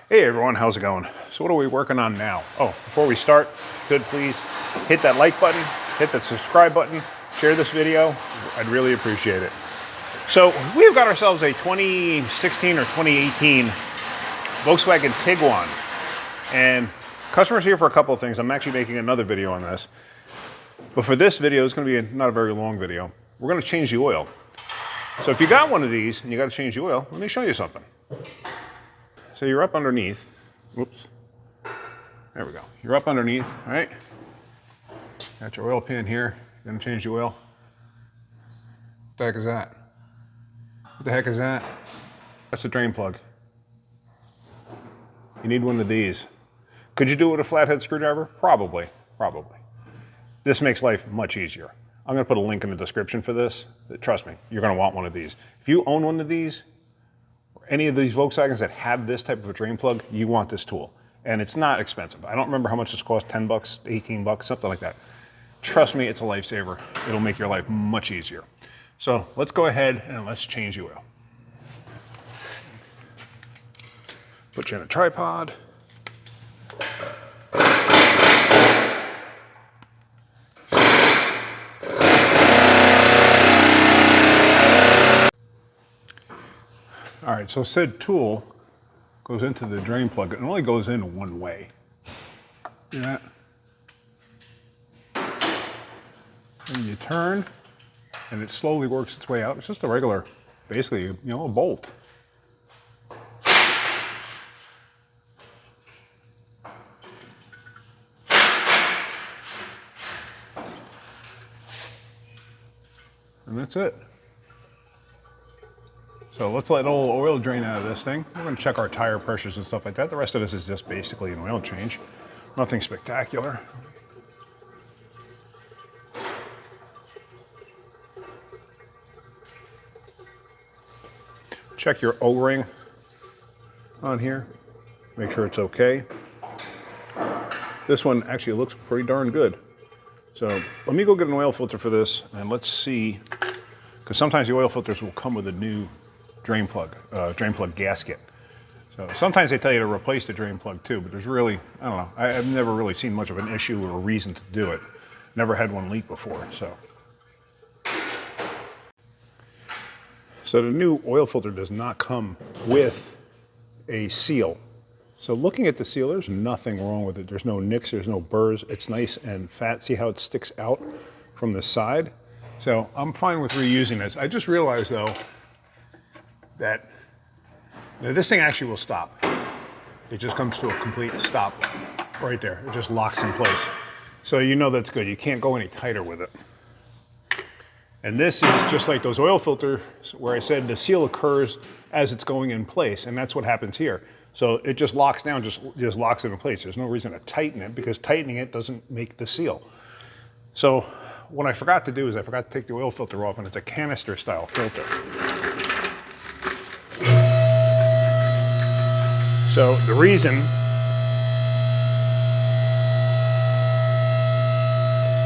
Hey everyone, how's it going? So what are we working on now? Oh, before we start, please hit that like button, hit that subscribe button, share this video. I'd really appreciate it. So we've got ourselves a 2016 or 2018 Volkswagen Tiguan. And customers here for a couple of things. I'm actually making another video on this. But for this video, it's going to be not a very long video. We're going to change the oil. So if you got one of these and you got to change the oil, let me show you something. So you're up underneath. Whoops. There we go. You're up underneath, all right? Got your oil pan here. You're going to change the oil. What the heck is that? What the heck is that? That's a drain plug. You need one of these. Could you do it with a flathead screwdriver? Probably. Probably. This makes life much easier. I'm going to put a link in the description for this. Trust me, you're going to want one of these. If you own one of these, or any of these Volkswagens that have this type of a drain plug, you want this tool. And it's not expensive. I don't remember how much this costs, 10 bucks, 18 bucks, something like that. Trust me, it's a lifesaver. It'll make your life much easier. So let's go ahead and let's change the oil. Put you in a tripod. All right, so said tool goes into the drain plug. It only goes in one way. See that? And you turn, and it slowly works its way out. It's just a regular, basically, you know, a bolt. And that's it. So let's let all the oil drain out of this thing. We're going to check our tire pressures and stuff like that. The rest of this is just basically an oil change. Nothing spectacular. Check your O-ring on here. Make sure it's okay. This one actually looks pretty darn good. So let me go get an oil filter for this and let's see, because sometimes the oil filters will come with a new drain plug gasket. So sometimes they tell you to replace the drain plug too, but there's really, I don't know, I've never really seen much of an issue or a reason to do it. Never had one leak before, so. So the new oil filter does not come with a seal. So looking at the seal, there's nothing wrong with it. There's no nicks, there's no burrs. It's nice and fat. See how it sticks out from the side? So I'm fine with reusing this. I just realized though, that this thing actually will stop. It just comes to a complete stop right there. It just locks in place. So you know that's good. You can't go any tighter with it. And this is just like those oil filters where I said the seal occurs as it's going in place, and that's what happens here. So it just locks down, just locks it in place. There's no reason to tighten it because tightening it doesn't make the seal. So what I forgot to do is I forgot to take the oil filter off, and it's a canister style filter. So the reason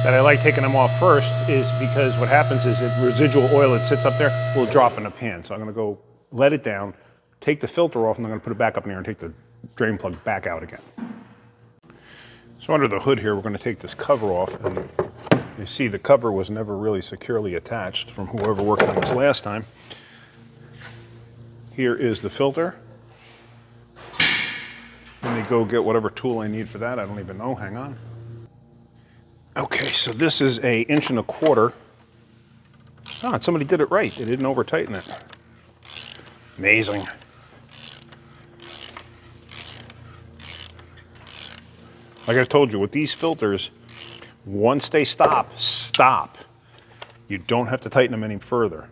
that I like taking them off first is because what happens is that residual oil that sits up there will drop in a pan. So I'm going to go let it down, take the filter off, and I'm going to put it back up in there and take the drain plug back out again. So under the hood here, we're going to take this cover off. And you see the cover was never really securely attached from whoever worked on this last time. Here is the filter. Let me go get whatever tool I need for that. I don't even know. Hang on. Okay, so this is an 1.25 inch. Ah, somebody did it right. They didn't over tighten it. Amazing. Like I told you, with these filters, once they stop, stop. You don't have to tighten them any further.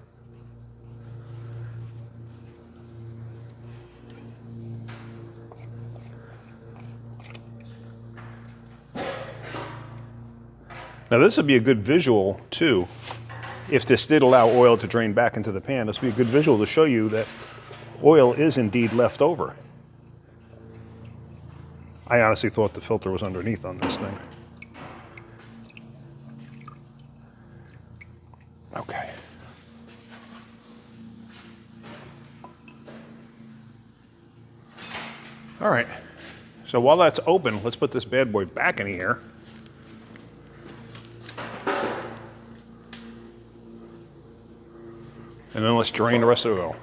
Now this would be a good visual too. If this did allow oil to drain back into the pan, this would be a good visual to show you that oil is indeed left over. I honestly thought the filter was underneath on this thing. Okay. All right, so while that's open, let's put this bad boy back in here. And then let's drain the rest of the oil.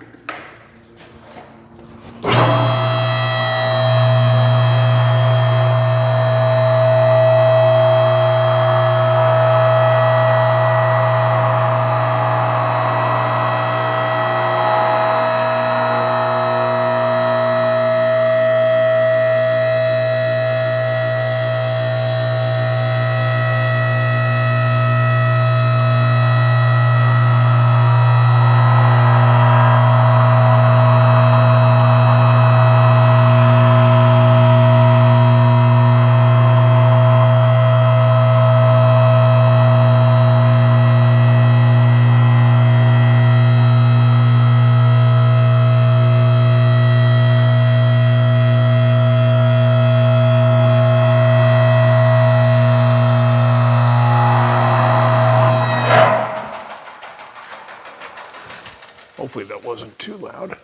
Hopefully that wasn't too loud.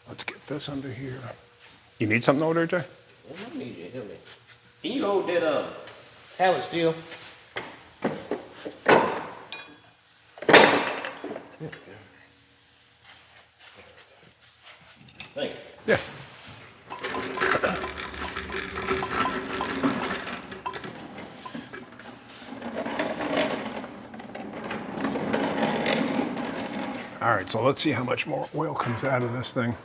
Let's get this under here. You need something over there, Jay? I need you to help me. Can you hold that pallet still? Thank you. Yeah. All right, so let's see how much more oil comes out of this thing.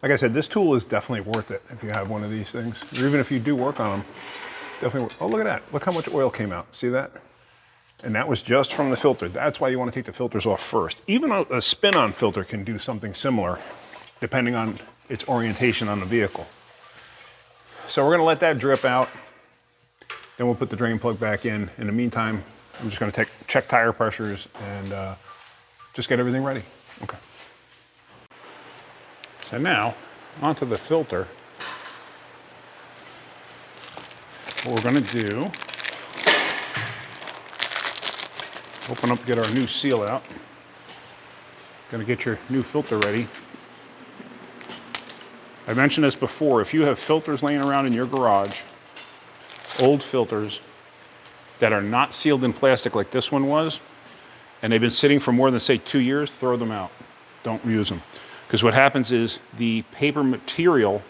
Like I said, this tool is definitely worth it if you have one of these things, or even if you do work on them. Definitely. Oh, look at that. Look how much oil came out. See that? And that was just from the filter. That's why you want to take the filters off first. Even a spin-on filter can do something similar, depending on its orientation on the vehicle. So we're going to let that drip out. Then we'll put the drain plug back in. In the meantime, I'm just going to check tire pressures and just get everything ready. Okay. So now, onto the filter. What we're going to do, open up, get our new seal out. Going to get your new filter ready. I mentioned this before, if you have filters laying around in your garage, old filters that are not sealed in plastic like this one was, and they've been sitting for more than, say, 2 years, throw them out. Don't use them. Because what happens is the paper material,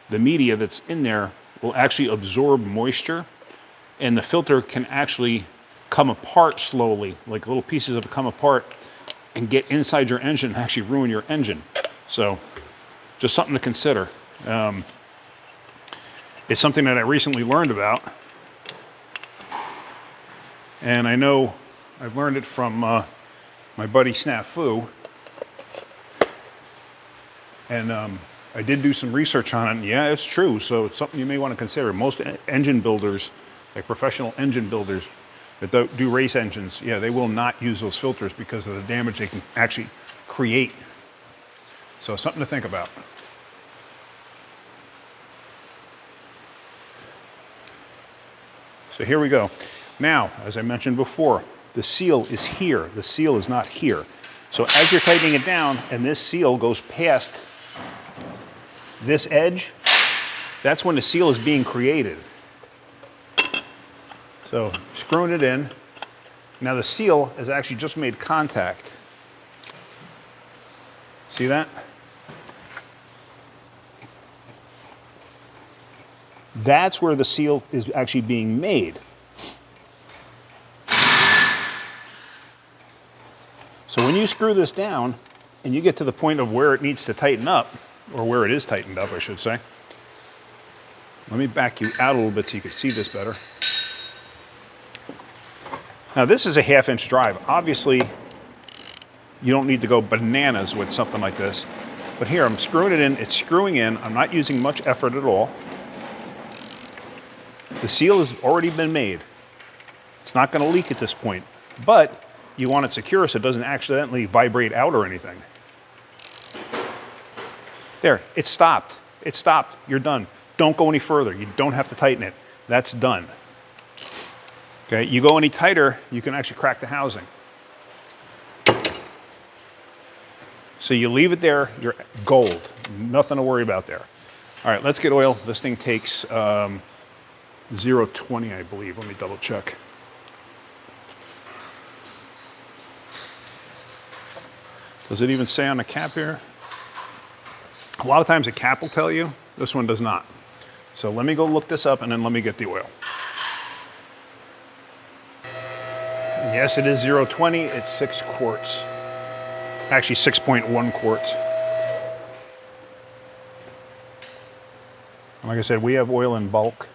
the media that's in there, will actually absorb moisture, and the filter can actually come apart slowly, like little pieces of it come apart and get inside your engine and actually ruin your engine. So just something to consider. It's something that I recently learned about, and I know I've learned it from my buddy Snafu, and I did do some research on it, and yeah, it's true, so it's something you may want to consider. Most engine builders, like professional engine builders that do race engines, yeah, they will not use those filters because of the damage they can actually create. So something to think about. So here we go. Now, as I mentioned before, the seal is here. The seal is not here. So as you're tightening it down and this seal goes past this edge, that's when the seal is being created. So screwing it in. Now the seal has actually just made contact. See that? That's where the seal is actually being made. So when you screw this down and you get to the point of where it needs to tighten up, or where it is tightened up, I should say. Let me back you out a little bit so you can see this better. Now this is a 1/2 inch drive. Obviously, you don't need to go bananas with something like this. But here, I'm screwing it in, it's screwing in. I'm not using much effort at all. The seal has already been made. It's not going to leak at this point, but you want it secure so it doesn't accidentally vibrate out or anything. There, it stopped. It stopped. You're done. Don't go any further. You don't have to tighten it. That's done. Okay, you go any tighter, you can actually crack the housing. So you leave it there, you're gold. Nothing to worry about there. All right, let's get oil. This thing takes 0.20, I believe. Let me double check. Does it even say on the cap here? A lot of times a cap will tell you. This one does not. So let me go look this up and then let me get the oil. Yes, it is 0.20. It's 6 quarts. Actually 6.1 quarts. Like I said, we have oil in bulk.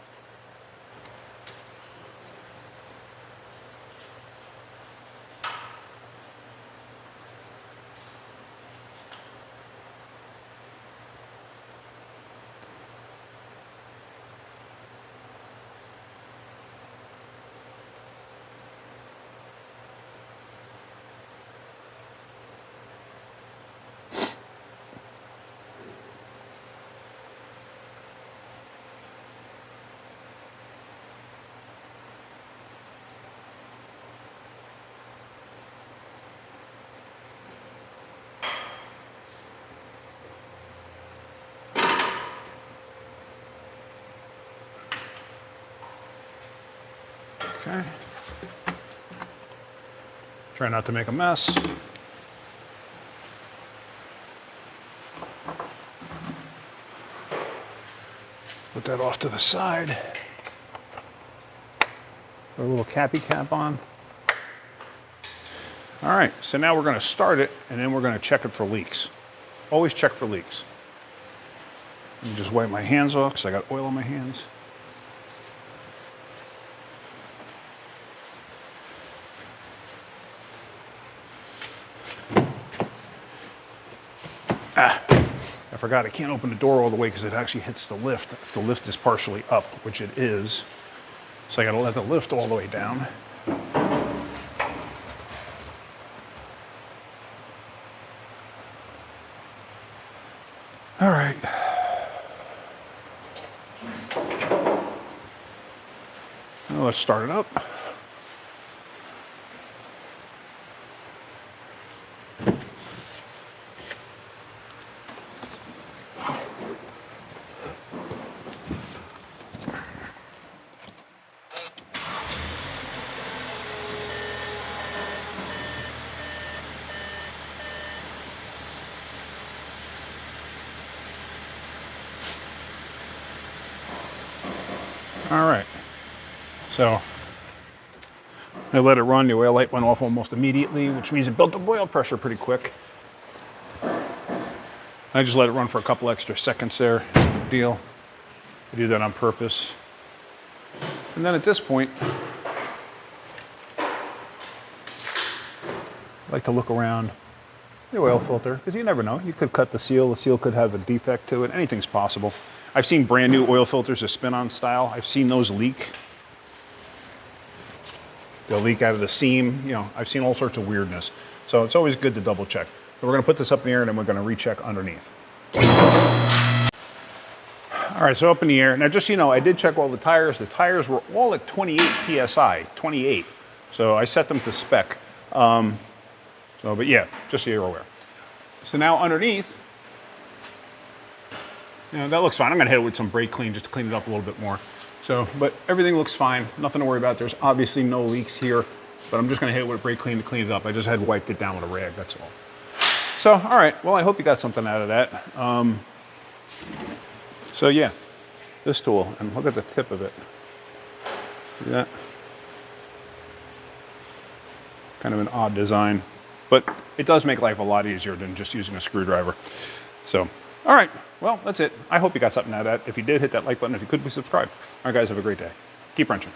Okay. Try not to make a mess. Put that off to the side. Put a little cappy cap on. All right, so now we're going to start it and then we're going to check it for leaks. Always check for leaks. Let me just wipe my hands off because I got oil on my hands. I forgot I can't open the door all the way because it actually hits the lift if the lift is partially up, which it is. So I gotta let the lift all the way down. All right. Now let's start it up. All right, so I let it run. The oil light went off almost immediately, which means it built up oil pressure pretty quick. I just let it run for a couple extra seconds there. Big deal. I do that on purpose. And then at this point, I like to look around the oil filter because you never know. You could cut the seal could have a defect to it. Anything's possible. I've seen brand new oil filters, a spin-on style. I've seen those leak. They'll leak out of the seam. You know, I've seen all sorts of weirdness. So it's always good to double check. So we're gonna put this up in the air and then we're gonna recheck underneath. All right, so up in the air. Now just so you know, I did check all the tires. The tires were all at 28 PSI, 28. So I set them to spec. But yeah, just so you're aware. So now underneath, you know, that looks fine. I'm gonna hit it with some brake clean just to clean it up a little bit more. So, but everything looks fine. Nothing to worry about. There's obviously no leaks here, but I'm just gonna hit it with brake clean to clean it up. I just had wiped it down with a rag, that's all. So, all right, well, I hope you got something out of that. So yeah, this tool, and look at the tip of it. See that? Kind of an odd design, but it does make life a lot easier than just using a screwdriver. So, all right, well, that's it. I hope you got something out of that. If you did, hit that like button. If you could, please subscribe. All right, guys, have a great day. Keep wrenching.